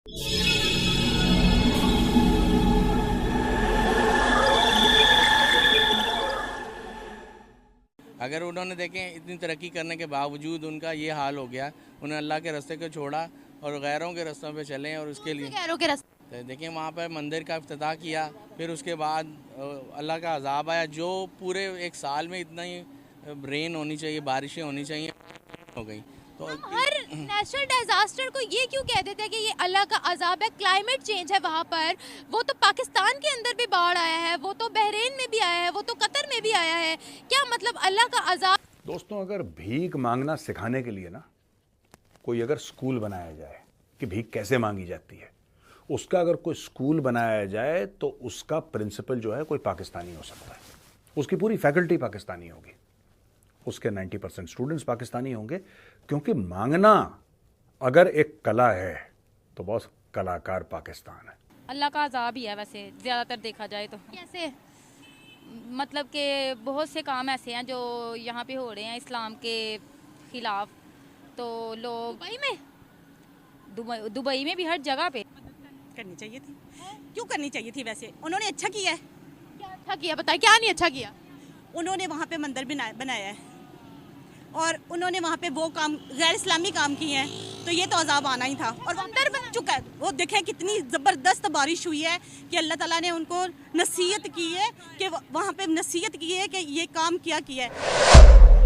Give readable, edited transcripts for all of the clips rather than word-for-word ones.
अगर उन्होंने देखें इतनी तरक्की करने के बावजूद उनका ये हाल हो गया, उन्होंने अल्लाह के रास्ते को छोड़ा और गैरों के रास्तों पे चले और उसके लिए गैरों के रास्ते तो देखिए वहाँ पर मंदिर का इफ्तिताह किया, फिर उसके बाद अल्लाह का अजाब आया। जो पूरे एक साल में इतना ही रेन होनी चाहिए, बारिशें होनी चाहिए, हो गई। तो हर नेचुरल डिजास्टर को ये क्यों कह देते हैं कि ये अल्लाह का अजाब है, क्लाइमेट चेंज है वहाँ पर। वो तो पाकिस्तान के अंदर भी बाढ़ आया है, वो तो बहरीन में भी आया है, वो तो कतर में भी आया है। क्या मतलब अल्लाह का अजाब। दोस्तों, अगर भीख मांगना सिखाने के लिए ना कोई अगर स्कूल बनाया जाए कि भीख कैसे मांगी जाती है, उसका अगर कोई स्कूल बनाया जाए तो उसका प्रिंसिपल जो है कोई पाकिस्तानी हो सकता है, उसकी पूरी फैकल्टी पाकिस्तानी होगी, उसके 90% स्टूडेंट्स पाकिस्तानी होंगे। क्योंकि मांगना अगर एक कला है तो बॉस कलाकार पाकिस्तान है। अल्लाह का अजाब ही है वैसे ज़्यादातर देखा जाए तो। कैसे? मतलब कि बहुत से काम ऐसे हैं जो यहाँ पे हो रहे हैं इस्लाम के खिलाफ, तो लोग दुबई में भी हर जगह पे करनी चाहिए थी। क्यों करनी चाहिए थी? वैसे उन्होंने अच्छा किया है। क्या अच्छा किया बताइए, क्या नहीं अच्छा किया? उन्होंने वहाँ पे मंदिर बनाया है और उन्होंने वहाँ पे वो काम गैर इस्लामी काम किए हैं, तो ये तो अजाब आना ही था। और मंदिर बन चुका है, वो देखें कितनी ज़बरदस्त बारिश हुई है कि अल्लाह ताला ने उनको नसीहत की है कि वहाँ पे नसीहत की है कि ये काम किया है।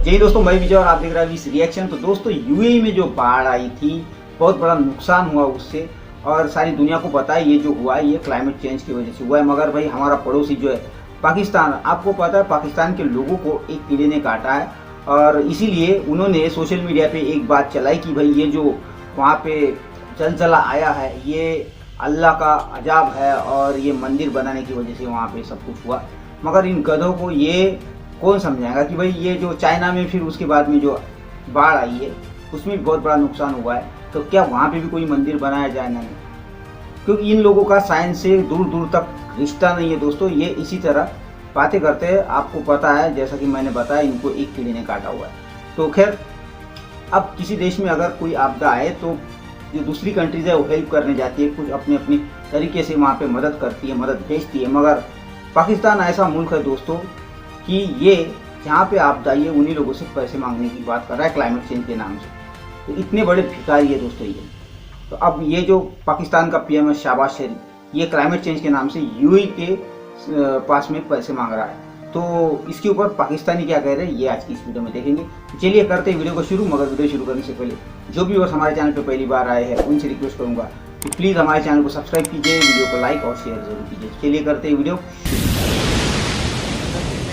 जी दोस्तों, मैं विजय और आप देख रहे हैं इस रिएक्शन। तो दोस्तों, यूएई में जो बाढ़ आई थी, बहुत बड़ा नुकसान हुआ उससे, और सारी दुनिया को पता है ये जो हुआ है ये क्लाइमेट चेंज की वजह से हुआ है। मगर भाई हमारा पड़ोसी जो है पाकिस्तान, आपको पता है पाकिस्तान के लोगों को एक कीड़े ने काटा है, और इसीलिए उन्होंने सोशल मीडिया पे एक बात चलाई कि भाई ये जो वहाँ पे जलजला आया है ये अल्लाह का अजाब है और ये मंदिर बनाने की वजह से वहाँ पे सब कुछ हुआ। मगर इन गधों को ये कौन समझाएगा कि भाई ये जो चाइना में फिर उसके बाद में जो बाढ़ आई है उसमें भी बहुत बड़ा नुकसान हुआ है, तो क्या वहाँ पे भी कोई मंदिर बनाया जाए? नहीं, क्योंकि इन लोगों का साइंस से दूर दूर तक रिश्ता नहीं है दोस्तों। ये इसी तरह बातें करते हैं, आपको पता है जैसा कि मैंने बताया इनको एक कीड़े ने काटा हुआ है। तो खैर, अब किसी देश में अगर कोई आपदा आए तो जो दूसरी कंट्रीज है वो हेल्प करने जाती है, कुछ अपने अपने तरीके से वहाँ पे मदद करती है, मदद भेजती है। मगर पाकिस्तान ऐसा मुल्क है दोस्तों कि ये जहाँ पे आपदा आई है उन्हीं लोगों से पैसे मांगने की बात कर रहा है क्लाइमेट चेंज के नाम से। तो इतने बड़े भिखारी है दोस्तों ये। तो अब ये जो पाकिस्तान का पीएम है शहबाज शरीफ, ये क्लाइमेट चेंज के नाम से यूएई के पास में पैसे मांग रहा है। तो इसके ऊपर पाकिस्तानी क्या कह रहे हैं ये आज की इस वीडियो में देखेंगे। चलिए करते हैं वीडियो को शुरू। मगर वीडियो शुरू करने से पहले जो भी हमारे चैनल पर पहली बार आए हैं उनसे रिक्वेस्ट करूंगा कि प्लीज़ हमारे चैनल को सब्सक्राइब कीजिए, वीडियो को लाइक और शेयर जरूर कीजिए। चलिए करते हैं वीडियो।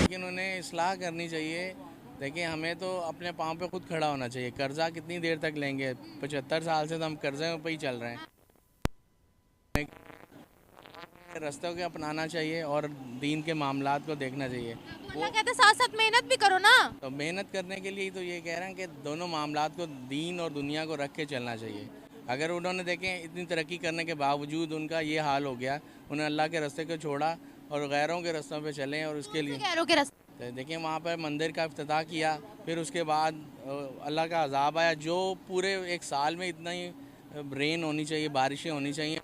लेकिन उन्हें इस्लाह करनी चाहिए। देखिए हमें तो अपने पाँव पे खुद खड़ा होना चाहिए। कर्जा कितनी देर तक लेंगे? 75 साल से तो हम कर्जे पे ही चल रहे हैं। रास्तों को अपनाना चाहिए और दीन के मामलात को देखना चाहिए। अल्लाह कहता है साथ साथ मेहनत भी करो ना। तो मेहनत करने के लिए तो ये कह रहे हैं कि दोनों मामलात को, दीन और दुनिया को रख के चलना चाहिए। अगर उन्होंने देखें इतनी तरक्की करने के बावजूद उनका ये हाल हो गया, उन्होंने अल्लाह के रास्ते को छोड़ा और गैरों के रास्तों पे चले और उसके लिए गैरों के रास्ते तो देखिए वहाँ पर मंदिर का इफ्तिताह किया, फिर उसके बाद अल्लाह का अजाब आया। जो पूरे एक साल में इतना ही रेन होनी चाहिए, बारिशें होनी चाहिए,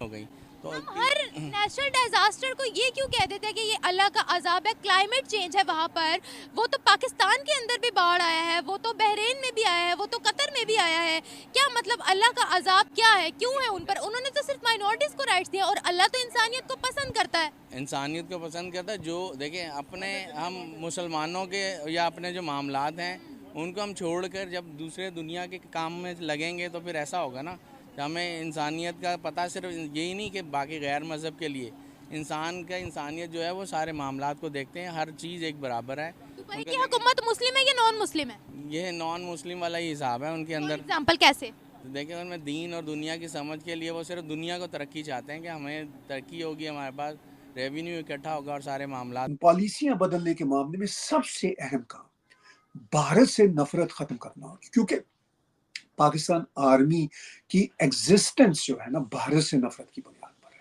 हो गई। तो हर नेचुरल डिजास्टर को ये क्यों कह देते हैं कि ये अल्लाह का अजाब है, क्लाइमेट चेंज है वहाँ पर। वो तो पाकिस्तान के अंदर भी बाढ़ आया है, वो तो बहरीन में भी आया है, वो तो कतर में भी आया है। क्या मतलब अल्लाह का अजाब क्या है, क्यों है उन पर? उन्होंने तो सिर्फ माइनॉरिटीज को राइट्स दिया और अल्लाह तो इंसानियत को पसंद करता है। इंसानियत को पसंद करता है। जो देखें अपने हम मुसलमानों के या अपने जो मामलात हैं उनको हम छोड़कर जब दूसरे दुनिया के काम में लगेंगे तो फिर ऐसा होगा ना। हमें इंसानियत का पता सिर्फ यही नहीं कि बाकी गैर मज़हब के लिए इंसान का इंसानियत जो है वो सारे मामलात को देखते हैं, हर चीज़ एक बराबर है। दुबई की हुकूमत मुस्लिम है या नॉन मुस्लिम है? ये नॉन मुस्लिम वाला ही हिसाब है उनके अंदर। एग्जांपल कैसे? तो देखें उनमें दीन और दुनिया की समझ के लिए वो सिर्फ दुनिया को तरक्की चाहते हैं कि हमें तरक्की होगी, हमारे पास रेवेन्यू इकट्ठा होगा और सारे मामलात। पॉलिसियां बदलने के मामले में सबसे अहम काम भारत से नफरत खत्म करना होगी, क्योंकि पाकिस्तान आर्मी की एग्जिस्टेंस जो है ना भारत से नफरत की बुनियाद पर है।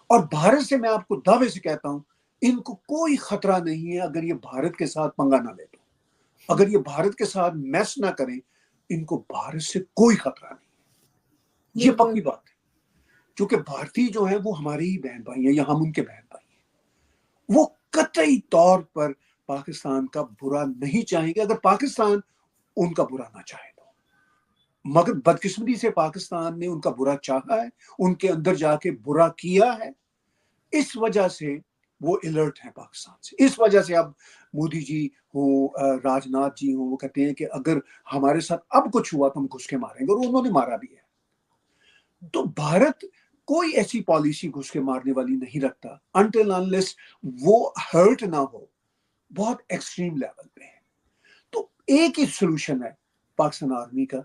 और भारत से मैं आपको दावे से कहता हूं इनको कोई खतरा नहीं है अगर ये भारत के साथ पंगा ना ले तो। अगर ये भारत के साथ मैच ना करें, इनको भारत से कोई खतरा नहीं है। ये पक्की बात है। क्योंकि भारतीय जो है वो हमारे ही बहन भाई हैं या हम उनके बहन भाई हैं। वो कतई तौर पर पाकिस्तान का बुरा नहीं चाहेंगे अगर पाकिस्तान उनका बुरा ना चाहे तो, मगर बदकिस्मती से पाकिस्तान ने उनका बुरा चाहा है, उनके अंदर जाके बुरा किया है। इस वजह से वो अलर्ट है पाकिस्तान से। इस वजह से अब मोदी जी हो, राजनाथ जी हो, वो कहते हैं कि अगर हमारे साथ अब कुछ हुआ तो हम घुस के मारेंगे, और उन्होंने मारा भी है। तो भारत कोई ऐसी पॉलिसी घुस के मारने वाली नहीं रखता अनटिल अनलेस वो हर्ट ना हो बहुत एक्सट्रीम लेवल पे है। तो एक ही सोल्यूशन है पाकिस्तान आर्मी का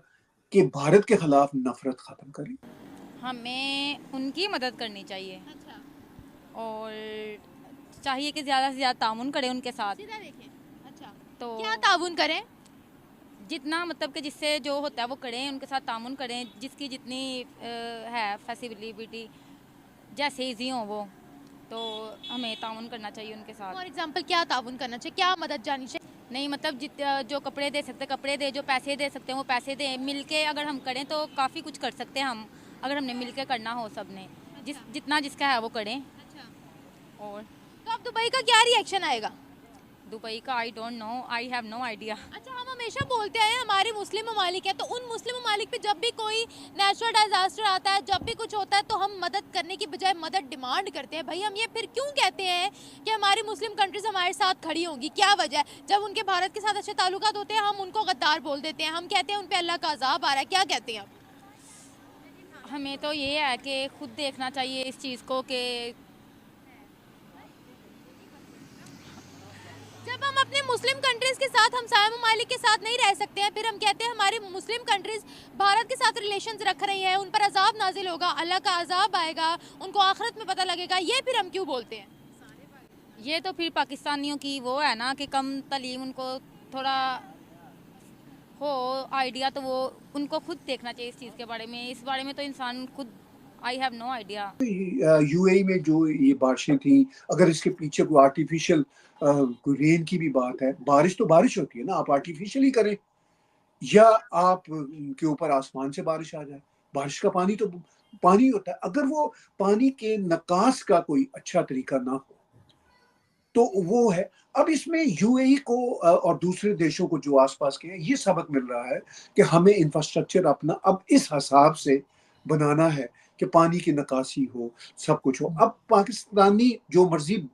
कि भारत के खिलाफ नफरत खत्म करें। हमें उनकी मदद करनी चाहिए अच्छा, और चाहिए कि ज़्यादा से ज़्यादा तामुन करें उनके साथ। सीधा देखें। अच्छा, तो क्या ताउन करें? जितना मतलब कि जिससे जो होता है वो करें, उनके साथ तामुन करें, जिसकी जितनी है फैसिलिटी जैसे ईजी हो वो, तो हमें तामुन करना चाहिए उनके साथ। फॉर एग्जांपल क्या ताउन करना चाहिए, क्या मदद जानी चाहिए? नहीं मतलब जो कपड़े दे सकते कपड़े दे, जो पैसे दे सकते हैं वो पैसे दें। मिल के अगर हम करें तो काफ़ी कुछ कर सकते हैं हम, अगर हमने मिल के करना हो सब ने, जितना जिसका है वो करें। अच्छा, और तो अब दुबई का क्या रिएक्शन आएगा? दुबई का I don't know, I have no idea. अच्छा, हम हमेशा बोलते हैं हमारे मुस्लिम ममालिक हैं, तो उन मुस्लिम ममालिक पे जब भी कोई नेचुरल डिजास्टर आता है, जब भी कुछ होता है, तो हम मदद करने की बजाय मदद डिमांड करते हैं। भाई हम ये फिर क्यों कहते हैं कि हमारी मुस्लिम कंट्रीज हमारे साथ खड़ी होंगी? क्या वजह है? जब उनके भारत के साथ अच्छे ताल्लुकात होते हैं हम उनको गद्दार बोल देते हैं, हम कहते हैं उन पे अल्लाह का अजाब आ रहा है। क्या कहते हैं आप? हमें तो ये है कि खुद देखना चाहिए इस चीज़ को कि जब हम अपने मुस्लिम कंट्रीज के साथ हमसाया ममालिक के साथ नहीं रह सकते हैं, फिर हम कहते हैं हमारी मुस्लिम कंट्रीज भारत के साथ रिलेशंस रख रही हैं, उन पर अजाब नाजिल होगा, अल्लाह का अजाब आएगा, उनको आखिरत में पता लगेगा, ये फिर हम क्यों बोलते हैं? ये तो फिर पाकिस्तानियों की वो है ना कि कम तालीम, उनको थोड़ा हो आइडिया, तो वो उनको खुद देखना चाहिए इस चीज़ के बारे में। इस बारे में तो इंसान खुद, I have no idea. UAE में जो ये बारिशें थी, अगर इसके पीछे कोई आर्टिफिशियल कोई रेन की भी बात है, बारिश तो बारिश होती है ना, आप आर्टिफिशियल ही करें या आप के ऊपर आसमान से बारिश आ जाए। बारिश का पानी तो पानी होता है, अगर वो पानी के निकास का कोई अच्छा तरीका ना हो तो वो है। अब इसमें यूएई को और दूसरे देशों को जो आसपास के हैं, ये सबक मिल रहा है कि हमें इंफ्रास्ट्रक्चर अपना अब इस हिसाब से बनाना है कि पानी की निकासी हो, सब कुछ हो। अब पाकिस्तानी जो मर्जी,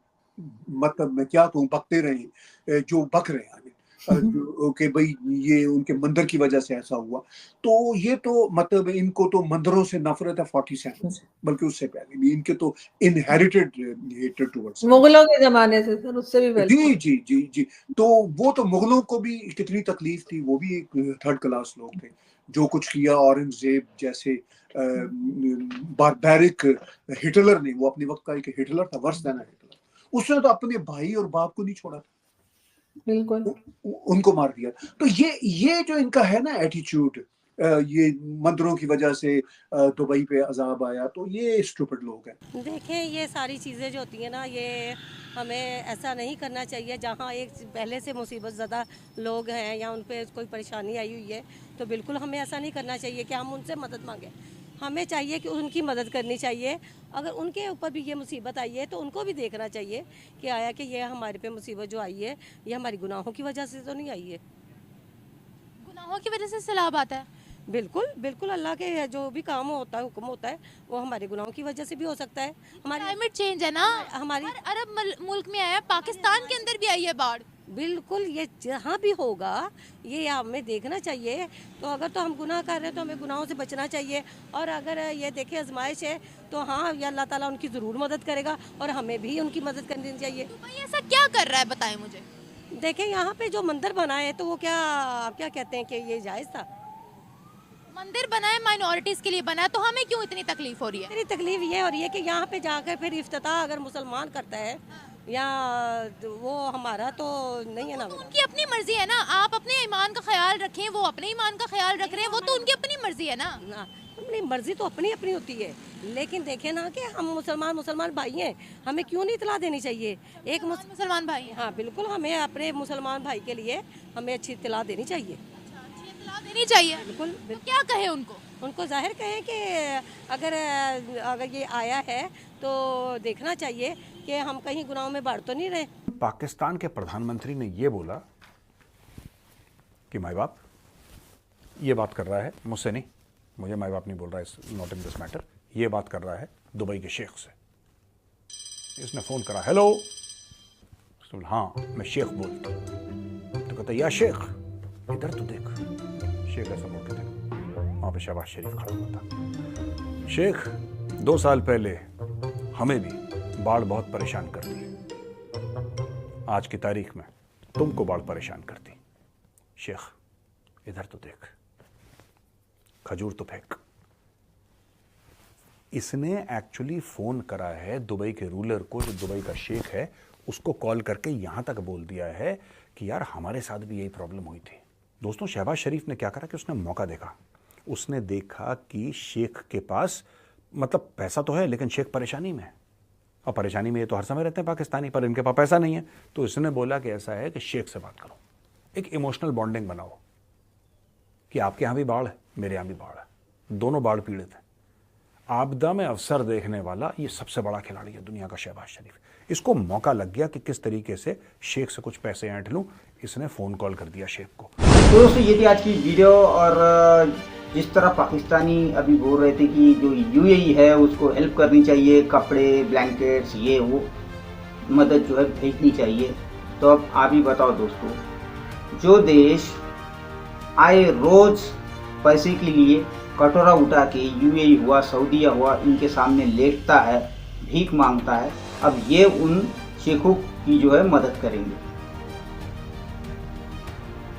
मतलब मैं क्या कहूँ, बकते रहे जो बक रहे हैं कि भाई ये उनके मंदिर की वजह से ऐसा हुआ, तो ये तो मतलब इनको तो मंदिरों से नफरत है 47 से, बल्कि उससे पहले भी इनके तो इनहेरिटेड हेटेड टुवर्ड्स मुगलों के जमाने से सर, उससे भी पहले। जी जी जी जी। तो वो तो मुगलों को भी कितनी तकलीफ थी, वो भी एक थर्ड क्लास लोग थे। जो कुछ किया औरंगजेब जैसे बारबैरिक हिटलर ने, वो अपने वक्त का एक हिटलर था, वर्स देन हिटलर, उसने तो अपने भाई और बाप को नहीं छोड़ा था, बिल्कुल उनको मार दिया। तो ये जो इनका है ना एटीट्यूड, ये मंदिरों की वजह से दुबई पे अजाब आया, तो ये स्टूपिड लोग हैं। देखें, ये सारी चीज़ें जो होती हैं ना, ये हमें ऐसा नहीं करना चाहिए। जहाँ एक पहले से मुसीबत ज़्यादा लोग हैं या उन पर कोई परेशानी आई हुई है, तो बिल्कुल हमें ऐसा नहीं करना चाहिए कि हम उनसे मदद मांगें। हमें चाहिए कि उनकी मदद करनी चाहिए। अगर उनके ऊपर भी ये मुसीबत आई है तो उनको भी देखना चाहिए कि आया कि ये हमारे पे मुसीबत जो आई है ये हमारी गुनाहों की वजह से तो नहीं आई है। गुनाहों की वजह से सैलाब आता है? बिल्कुल बिल्कुल, अल्लाह के जो भी काम होता है, हुक्म होता है, वो हमारे गुनाहों की वजह से भी हो सकता है। हमारी क्लाइमेट चेंज है ना, हमारी हर अरब मुल्क में आया, पाकिस्तान के अंदर भी आई है बाढ़। बिल्कुल, ये जहाँ भी होगा ये हमें देखना चाहिए। तो अगर तो हम गुनाह कर रहे हैं तो हमें गुनाहों से बचना चाहिए, और अगर ये देखें आजमाइश है तो हाँ, ये अल्लाह ताला उनकी ज़रूर मदद करेगा और हमें भी उनकी मदद करनी चाहिए। तो भाई ऐसा क्या कर रहा है, बताएं मुझे। देखें, यहाँ पे जो मंदिर बना है तो वो क्या, आप क्या कहते हैं कि ये जायज़ था? मंदिर बना है, माइनॉरिटीज के लिए बना है, तो हमें क्यों इतनी तकलीफ हो रही है? मेरी तकलीफ ये हो रही है कि यहाँ पे जाकर फिर इफ्तिताह अगर मुसलमान करता है या वो हमारा तो नहीं है ना। उनकी अपनी मर्जी है ना, आप अपने ईमान का ख्याल रखें, वो अपने ईमान का ख्याल रख रहे हैं, वो तो उनकी अपनी मर्जी है ना। अपनी मर्जी तो अपनी अपनी होती है, लेकिन देखें ना कि हम मुसलमान भाई हैं, हमें क्यों नहीं इतला देनी चाहिए? एक मुसलमान भाई हैं। हाँ बिल्कुल, हमें अपने मुसलमान भाई के लिए हमें अच्छी इतला देनी चाहिए। देनी चाहिए, बिल्कुल। तो क्या कहे उनको? उनको जाहिर कहें कि अगर ये आया है तो देखना चाहिए कि हम कहीं गुनाहों में बढ़ तो नहीं रहे। पाकिस्तान के प्रधानमंत्री ने यह बोला कि माई बाप, ये बात कर रहा है मुझसे नहीं, मुझे माई बाप नहीं बोल रहा है, नॉट इन दिस मैटर, ये बात कर रहा है दुबई के शेख से। इसने फोन करा, हेलो, हाँ मैं शेख बोलता हूँ। तो कहता या शेख इधर तो देख। शेख ऐसा बोल के देखो, वहां पे शहबाज शरीफ खड़ा हुआ था। शेख 2 साल पहले हमें भी बाढ़ बहुत परेशान करती है, आज की तारीख में तुमको बाढ़ परेशान करती। शेख इधर तो देख, खजूर तो फेंक। इसने एक्चुअली फोन करा है दुबई के रूलर को, जो दुबई का शेख है, उसको कॉल करके यहां तक बोल दिया है कि यार हमारे साथ भी यही प्रॉब्लम हुई थी। दोस्तों, शहबाज शरीफ ने क्या करा कि उसने मौका देखा। उसने देखा कि शेख के पास मतलब पैसा तो है लेकिन शेख परेशानी में है, और परेशानी में ये तो हर समय रहते हैं पाकिस्तानी, पर इनके पास पैसा नहीं है। तो इसने बोला कि ऐसा है कि शेख से बात करो, एक इमोशनल बॉन्डिंग बनाओ कि आपके यहाँ भी बाढ़ है, मेरे यहाँ भी बाढ़ है, दोनों बाढ़ पीड़ित है। आपदा में अवसर देखने वाला ये सबसे बड़ा खिलाड़ी है दुनिया का शहबाज शरीफ। इसको मौका लग गया कि किस तरीके से शेख से कुछ पैसे ऐंठ लूं। इसने फोन कॉल कर दिया शेख को। तो दोस्तों, ये थी आज की वीडियो। और जिस तरह पाकिस्तानी अभी बोल रहे थे कि जो यूएई है उसको हेल्प करनी चाहिए, कपड़े, ब्लैंकेट्स, ये वो मदद जो है भेजनी चाहिए। तो अब आप ही बताओ दोस्तों, जो देश आए रोज पैसे के लिए कटोरा उठा के यूएई हुआ, सऊदीया हुआ, इनके सामने लेटता है, भीख मांगता है, अब ये उन शेखों की जो है मदद करेंगे।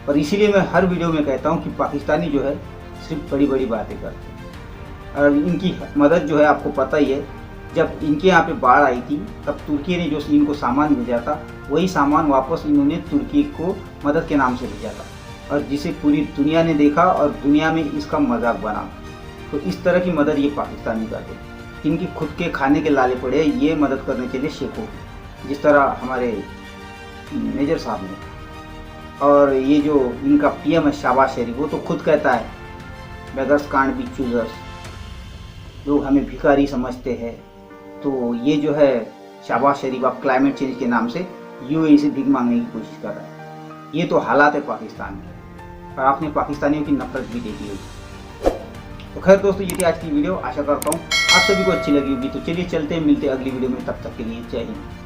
और इसीलिए मैं हर वीडियो में कहता हूं कि पाकिस्तानी जो है सिर्फ बड़ी बड़ी बातें करते हैं। और इनकी मदद जो है आपको पता ही है, जब इनके यहाँ पे बाढ़ आई थी तब तुर्की ने जो इनको सामान भेजा था, वही सामान वापस इन्होंने तुर्की को मदद के नाम से भेजा था, और जिसे पूरी दुनिया ने देखा और दुनिया में इसका मजाक बना। तो इस तरह की मदद ये पाकिस्तानी करते हैं। इनकी खुद के खाने के लाले पड़े, ये मदद करने के लिए शेखों, जिस तरह हमारे मेजर साहब ने। और ये जो इनका पीएम है शहबाज शरीफ, वो तो खुद कहता है बेगर्स कांट बी चूजर्स, लोग हमें भिखारी समझते हैं। तो ये जो है शहबाज शरीफ अब क्लाइमेट चेंज के नाम से यूएई से भीख मांगने की कोशिश कर रहा है। ये तो हालात है पाकिस्तान के, और आपने पाकिस्तानियों की नफरत भी देखी होगी। तो खैर दोस्तों, ये थी आज की वीडियो। आशा करता हूँ आप सभी को अच्छी लगी होगी। तो चलिए चलते हैं, मिलते हैं अगली वीडियो में, तब तक के लिए जय हिंद।